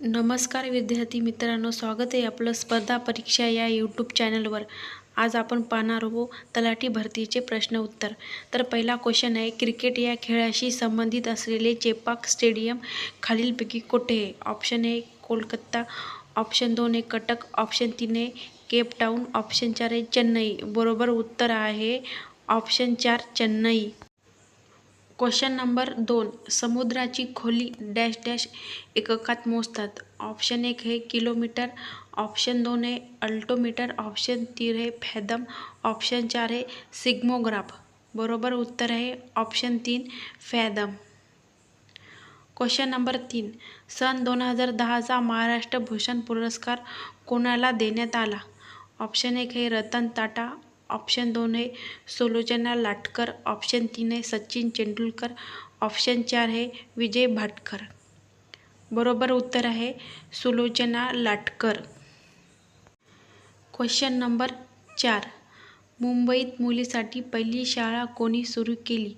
नमस्कार विद्यार्थी मित्रांनो, स्वागत आहे आपलं स्पर्धा परीक्षा या यूट्यूब चॅनलवर. आज आपण पाहणार आहोत तलाठी भरतीचे प्रश्न उत्तर. तर पहिला क्वेश्चन आहे, क्रिकेट या खेळाशी संबंधित असलेले चेपॉक स्टेडियम खालीलपैकी कोठे आहे? ऑप्शन ए कोलकाता, ऑप्शन 2 आहे कटक, ऑप्शन 3 आहे केप टाऊन, ऑप्शन 4 आहे चेन्नई. बरोबर उत्तर आहे ऑप्शन 4 चेन्नई. क्वेश्चन नंबर 2, समुद्राची खोली डॅश डॅश एककात मोजतात. ऑप्शन 1 आहे किलोमीटर, ऑप्शन 2 आहे अल्टोमीटर, ऑप्शन 3 आहे फॅथम, ऑप्शन 4 आहे सिग्मोग्राफ. बरोबर उत्तर आहे ऑप्शन 3 फॅथम. क्वेश्चन नंबर 3, सन 2010चा महाराष्ट्र भूषण पुरस्कार कोणाला देण्यात आला? ऑप्शन 1 आहे रतन टाटा, ऑप्शन 2 आहे सुलोचना लाटकर, ऑप्शन 3 आहे सचिन तेंडुलकर, ऑप्शन 4 आहे विजय भाटकर. बरोबर उत्तर आहे सुलोचना लाटकर. क्वेश्चन नंबर 4, मुंबईत मुलीसाठी पहिली शाळा कोणी सुरू केली?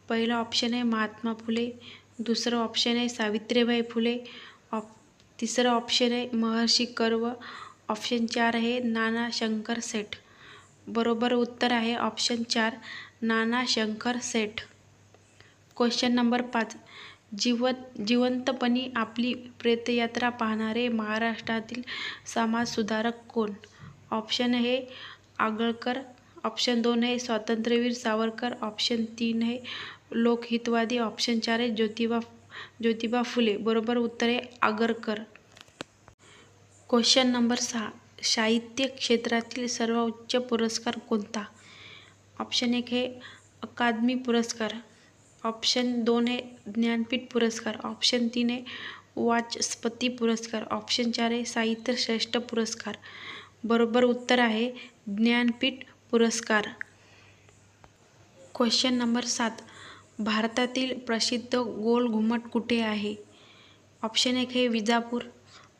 पहिला ऑप्शन आहे महात्मा फुले, दुसरं ऑप्शन आहे सावित्रीबाई फुले, तिसरं ऑप्शन आहे महर्षी कर्वे, ऑप्शन 4 आहे नाना शंकर सेठ. बरोबर उत्तर आहे ऑप्शन 4 नाना शंकर सेठ. क्वेश्चन नंबर 5, जिवंतपणी आपली प्रेतयात्रा पाहणारे महाराष्ट्रातील समाजसुधारक कोण? ऑप्शन आहे आगळकर, ऑप्शन 2 आहे स्वातंत्र्यवीर सावरकर, ऑप्शन 3 आहे लोकहितवादी, ऑप्शन 4 आहे ज्योतिबा फुले. बरोबर उत्तर आहे आगरकर. क्वेश्चन नंबर 6, साहित्य क्षेत्रातील सर्वोच्च पुरस्कार कोणता? ऑप्शन 1 आहे अकादमी पुरस्कार, ऑप्शन 2 आहे ज्ञानपीठ पुरस्कार, ऑप्शन 3 आहे वाचस्पती पुरस्कार, ऑप्शन 4 आहे साहित्य श्रेष्ठ पुरस्कार. बरोबर उत्तर आहे ज्ञानपीठ पुरस्कार. क्वेश्चन नंबर 7, भारतातील प्रसिद्ध गोल घुमट कुठे आहे? ऑप्शन 1 आहे विजापूर,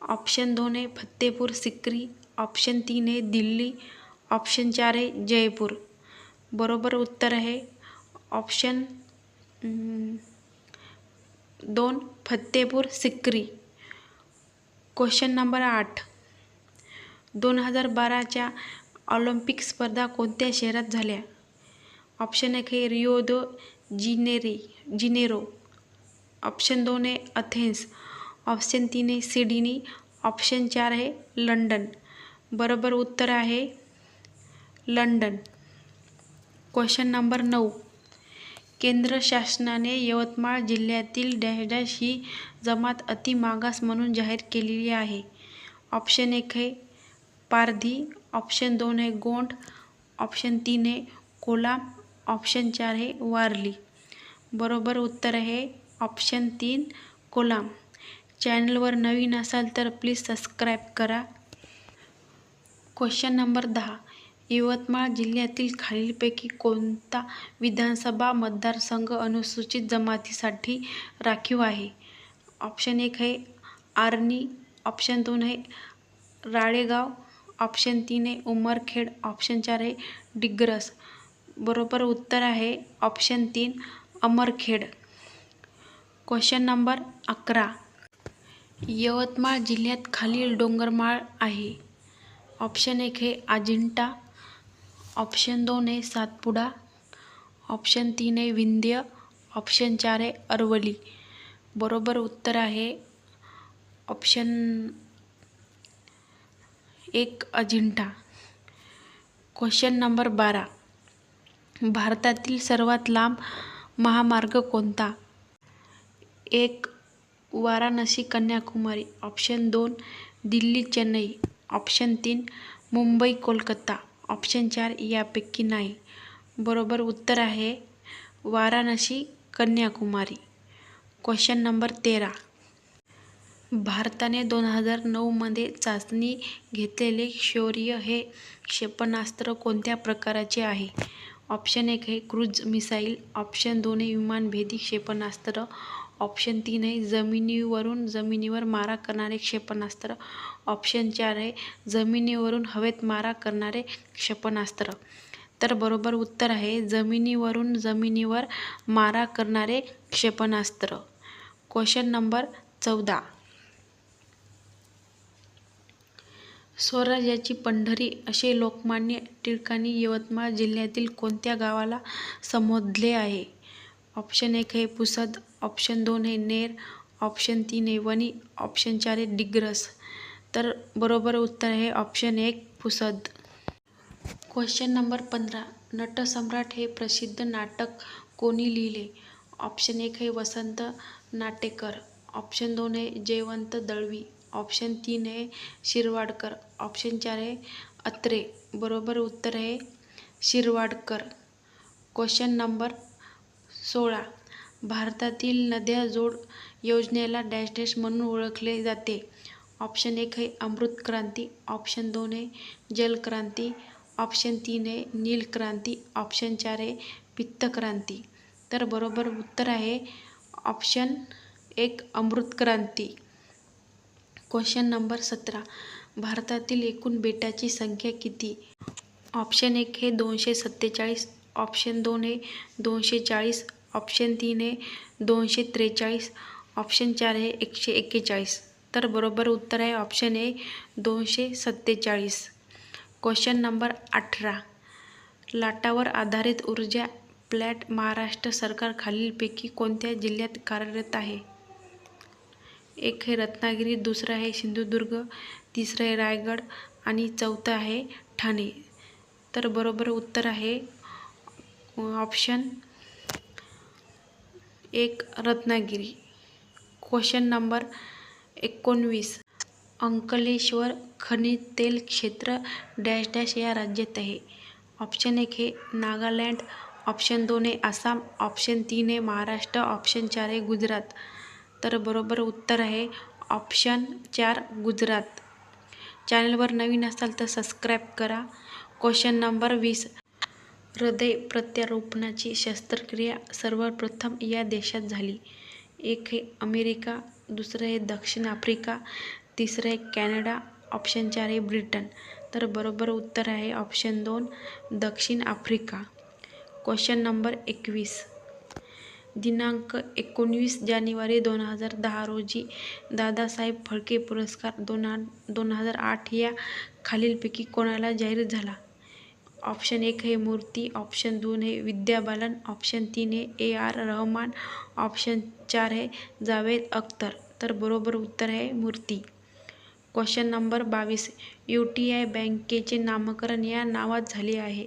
ऑप्शन 2 आहे फत्तेपूर सिक्री, ऑप्शन 3 आहे दिल्ली, ऑप्शन 4 आहे जयपूर. बरोबर उत्तर आहे option 2 Fatehpur Sikri. Question number 8, 2012च्या ऑलिम्पिक स्पर्धा कोणत्या शहरात झाल्या? ऑप्शन 1 आहे रिओ दो जिनेरो, ऑप्शन 2 आहे अथेन्स, ऑप्शन 3 आहे सिडनी, ऑप्शन 4 आहे लंडन. बरोबर उत्तर आहे लंडन. क्वेश्चन नंबर 9, केंद्र शासनाने यवतमाळ जिल्ह्यातील डॅश डॅश ही जमात अतिमागास म्हणून जाहीर केलेली आहे. ऑप्शन 1 आहे पारधी, ऑप्शन 2 आहे गोंड, ऑप्शन 3 आहे कोलाम, ऑप्शन 4 आहे वारली. बरोबर उत्तर आहे ऑप्शन 3 कोलाम. चॅनलवर नवीन असाल तर प्लीज सबस्क्राईब करा. क्वेश्चन नंबर 10, यवतमाळ जिल्ह्यातील खालीलपैकी कोणता विधानसभा मतदारसंघ अनुसूचित जमातीसाठी राखीव आहे? ऑप्शन 1 आहे आर्णी, ऑप्शन 2 आहे राळेगाव, ऑप्शन 3 आहे उमरखेड, ऑप्शन 4 आहे डिग्रस. बरोबर उत्तर आहे ऑप्शन 3 अमरखेड. क्वेश्चन नंबर 11, यवतमाळ जिल्ह्यात खालील डोंगरमाळ आहे? ऑप्शन 1 आहे अजिंठा, ऑप्शन 2 आहे सातपुडा, ऑप्शन 3 आहे विंध्य, ऑप्शन 4 आहे अरवली. बरोबर उत्तर आहे ऑप्शन 1 अजिंठा. क्वेश्चन नंबर 12, भारतातील सर्वात लांब महामार्ग कोणता? 1 Varanasi Kanyakumari, option 2 Delhi Chennai, option 3 Mumbai Kolkata, option 4 यापैकी नाही. बरोबर उत्तर आहे वाराणसी कन्याकुमारी. क्वेश्चन नंबर 13, भारताने 2009मध्ये चाचणी घेतलेले शौर्य हे क्षेपणास्त्र कोणत्या प्रकारचे आहे? ऑप्शन 1 आहे क्रूझ मिसाईल, ऑप्शन 2 आहे विमानभेदी क्षेपणास्त्र, ऑप्शन 3 आहे जमिनीवरून जमिनीवर मारा करणारे क्षेपणास्त्र, ऑप्शन 4 आहे जमिनीवरून हवेत मारा करणारे क्षेपणास्त्र. तर बरोबर उत्तर आहे जमिनीवरून जमिनीवर मारा करणारे क्षेपणास्त्र. क्वेश्चन नंबर 14, स्वराज्याची पंढरी असे लोकमान्य टिळकांनी यवतमाळ जिल्ह्यातील कोणत्या गावाला संबोधले आहे? ऑप्शन 1 आहे पुसद, ऑप्शन 2 आहे नेर, ऑप्शन 3 आहे वणी, ऑप्शन 4 आहे डिग्रस. तर बरोबर उत्तर आहे option 1 Pusad. Question number 15. Natsamrat हे प्रसिद्ध नाटक कोणी लिहिले? ऑप्शन 1 आहे वसंत नाटेकर, ऑप्शन 2 आहे जयवंत दळवी, ऑप्शन 3 आहे शिरवाडकर, ऑप्शन 4 आहे अत्रे. बरोबर उत्तर आहे शिरवाडकर. Question number 16. भारतातील नद्या जोड योजनेला डॅश डॅश म्हणून ओळखले जाते? ऑप्शन 1 आहे अमृत क्रांती, ऑप्शन 2 आहे जलक्रांती, ऑप्शन 3 आहे नील क्रांती, ऑप्शन 4 आहे पित्त क्रांती. तर बरोबर उत्तर आहे option 1 Amrit Kranti. Question number 17. भारतातील एकूण बेटाची संख्या किती? ऑप्शन 1 हे 247, ऑप्शन 2 आहे 240, ऑप्शन 3 आहे 243, ऑप्शन 4 आहे 141. तर बरोबर उत्तर आहे ऑप्शन ए 247. Question number 18. लाटावर आधारित ऊर्जा प्लॅट महाराष्ट्र सरकार खालीलपैकी कोणत्या जिल्ह्यात कार्यरत आहे? 1 आहे रत्नागिरी, दुसरं आहे सिंधुदुर्ग, तिसरं आहे रायगड आणि चौथं आहे ठाणे. तर बरोबर उत्तर आहे option 1 Ratnagiri. Question number 19. Ankleshwar खनिज तेल क्षेत्र डॅश डॅश या राज्यात आहे? ऑप्शन 1 आहे नागालँड, ऑप्शन 2 आहे आसाम, ऑप्शन 3 आहे महाराष्ट्र, ऑप्शन 4 आहे गुजरात. तर बरोबर उत्तर आहे ऑप्शन 4 गुजरात. चॅनलवर नवीन असाल तर सबस्क्राईब करा. Question number 20. हृदय प्रत्यारोपणाची शस्त्रक्रिया सर्वप्रथम या देशात झाली? 1 आहे अमेरिका, दुसरं आहे दक्षिण आफ्रिका, तिसरं आहे कॅनडा, ऑप्शन 4 आहे ब्रिटन. तर बरोबर उत्तर आहे ऑप्शन 2 दक्षिण आफ्रिका. Question number 21. दिनांक 19 जानेवारी 2010 रोजी दादासाहेब फाळके पुरस्कार 2008 या खालीलपैकी कोणाला जाहीर झाला? ऑप्शन 1 आहे मूर्ती, ऑप्शन 2 आहे विद्या बालन, ऑप्शन 3 आहे AR रहमान, ऑप्शन 4 आहे जावेद अख्तर. तर बरोबर उत्तर आहे मूर्ती. Question number 22. UTI बँकेचे नामकरण या नावात झाले आहे?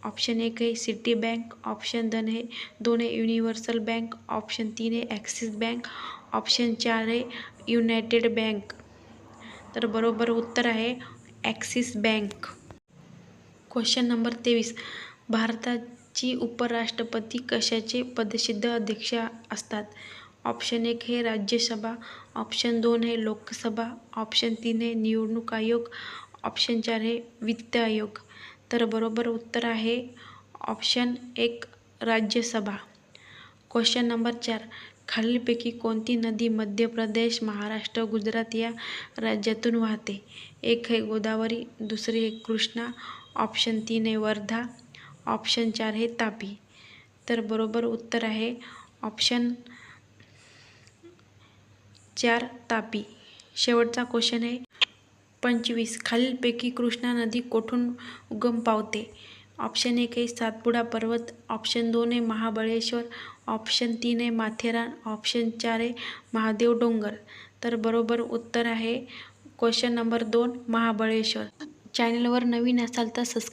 ऑप्शन 1 आहे सिटी बँक, ऑप्शन 2 आहे युनिव्हर्सल बँक, ऑप्शन 3 आहे ॲक्सिस बँक, ऑप्शन 4 आहे युनायटेड बँक. तर बरोबर उत्तर आहे ॲक्सिस बँक. Question number 23. भारताची उपराष्ट्रपती कशाचे पदसिद्ध अध्यक्ष असतात? ऑप्शन 1 आहे राज्यसभा, ऑप्शन 2 आहे लोकसभा, ऑप्शन 3 आहे निवडणूक आयोग, ऑप्शन 4 आहे वित्त आयोग. तर बरोबर उत्तर आहे ऑप्शन 1 राज्यसभा. Question number 4. खालीलपैकी कोणती नदी मध्य प्रदेश, महाराष्ट्र, गुजरात या राज्यातून वाहते? 1 आहे गोदावरी, दुसरी आहे कृष्णा, ऑप्शन 3 आहे वर्धा, ऑप्शन 4 आहे तापी. तर बरोबर उत्तर आहे ऑप्शन 4 तापी. शेवटचा क्वेश्चन आहे 25. खालीलपैकी कृष्णा नदी कोठून उगम पावते? ऑप्शन 1 आहे सातपुडा पर्वत, ऑप्शन 2 आहे महाबळेश्वर, ऑप्शन 3 आहे माथेरान, ऑप्शन 4 आहे महादेव डोंगर. तर बरोबर उत्तर आहे क्वेश्चन नंबर 2 महाबळेश्वर. चॅनलवर नवीन असाल तर सबस्क्राईब